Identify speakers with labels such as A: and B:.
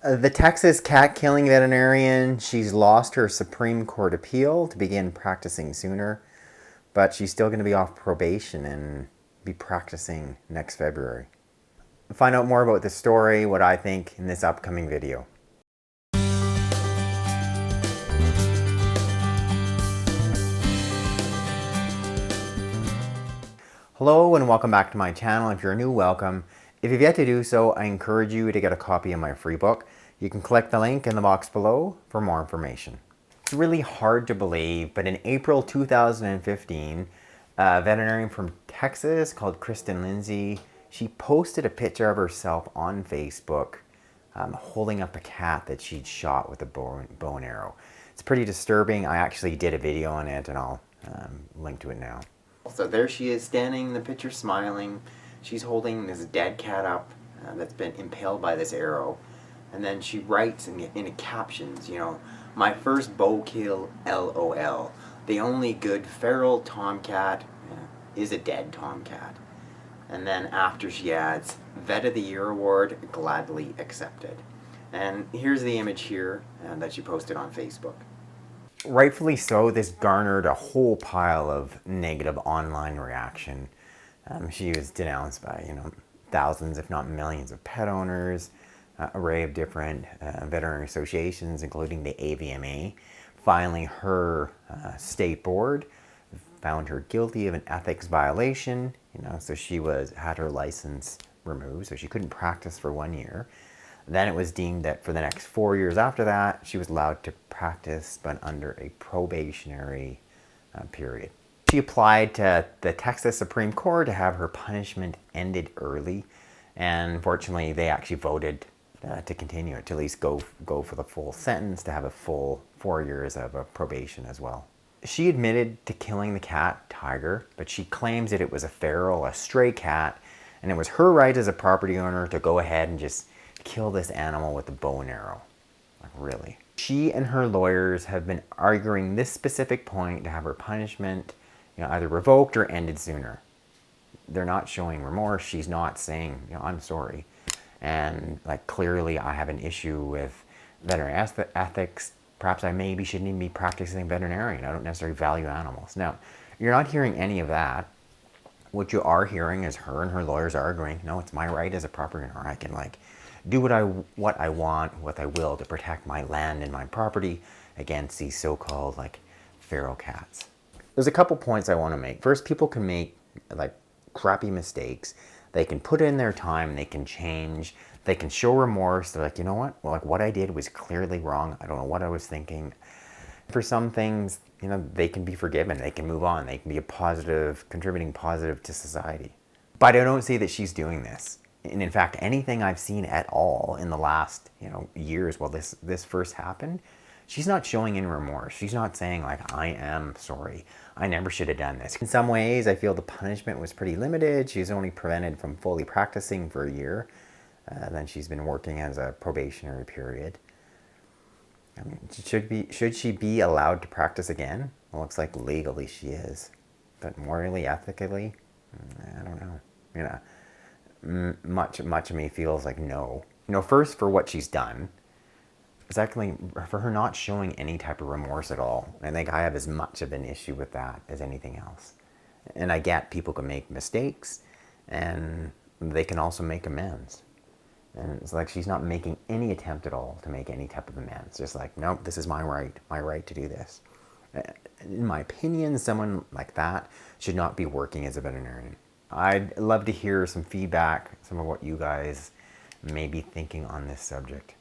A: The Texas cat killing veterinarian, she's lost her Supreme Court appeal to begin practicing sooner, but she's still going to be off probation and be practicing next February. Find out more about this story, what I think, in this upcoming video. Hello and welcome back to my channel. If you're new, welcome. If you've yet to do so, I encourage you to get a copy of my free book. You can click the link in the box below for more information. It's really hard to believe, but in April 2015, a veterinarian from Texas called Kristen Lindsey, she posted a picture of herself on Facebook holding up a cat that she'd shot with a bow and arrow. It's pretty disturbing. I actually did a video on it and I'll link to it now. So there she is standing in the picture smiling. She's holding this dead cat up that's been impaled by this arrow. And then she writes in the captions, you know, "My first bow kill, LOL. The only good feral tomcat is a dead tomcat." And then after she adds, "Vet of the Year award, gladly accepted." And here's the image here that she posted on Facebook. Rightfully so, this garnered a whole pile of negative online reaction. She was denounced by, thousands, if not millions of pet owners, an array of different veterinary associations, including the AVMA, filing her state board, found her guilty of an ethics violation, so she had her license removed, so she couldn't practice for 1 year. Then it was deemed that for the next 4 years after that, she was allowed to practice, but under a probationary period. She applied to the Texas Supreme Court to have her punishment ended early, and fortunately they actually voted to continue it, to at least go for the full sentence, to have a full 4 years of a probation as well. She admitted to killing the cat, Tiger, but she claims that it was a feral, a stray cat, and it was her right as a property owner to go ahead and just kill this animal with a bow and arrow. Like, really? She and her lawyers have been arguing this specific point to have her punishment, either revoked or ended sooner. They're not showing remorse. She's not saying, I'm sorry. And clearly I have an issue with veterinary ethics. Perhaps I maybe shouldn't even be practicing veterinarian. I don't necessarily value animals. Now, you're not hearing any of that. What you are hearing is her and her lawyers arguing, no, it's my right as a property owner. I can do what I want, what I will, to protect my land and my property against these so-called feral cats. There's a couple points I want to make. First, people can make crappy mistakes. They can put in their time, they can change, they can show remorse. They're like, you know what? Well, what I did was clearly wrong. I don't know what I was thinking. For some things, they can be forgiven. They can move on. They can be contributing positive to society. But I don't see that she's doing this. And in fact, anything I've seen at all in the last, years while this first happened, she's not showing any remorse. She's not saying I am sorry. I never should have done this. In some ways, I feel the punishment was pretty limited. She's only prevented from fully practicing for a year. Then she's been working as a probationary period. I mean, should she be allowed to practice again? It looks like legally she is, but morally, ethically, I don't know. Much of me feels like no. First, for what she's done. Secondly, for her not showing any type of remorse at all. I think I have as much of an issue with that as anything else. And I get people can make mistakes, and they can also make amends. And it's like she's not making any attempt at all to make any type of amends. Just nope, this is my right to do this. In my opinion, someone like that should not be working as a veterinarian. I'd love to hear some feedback, some of what you guys may be thinking on this subject.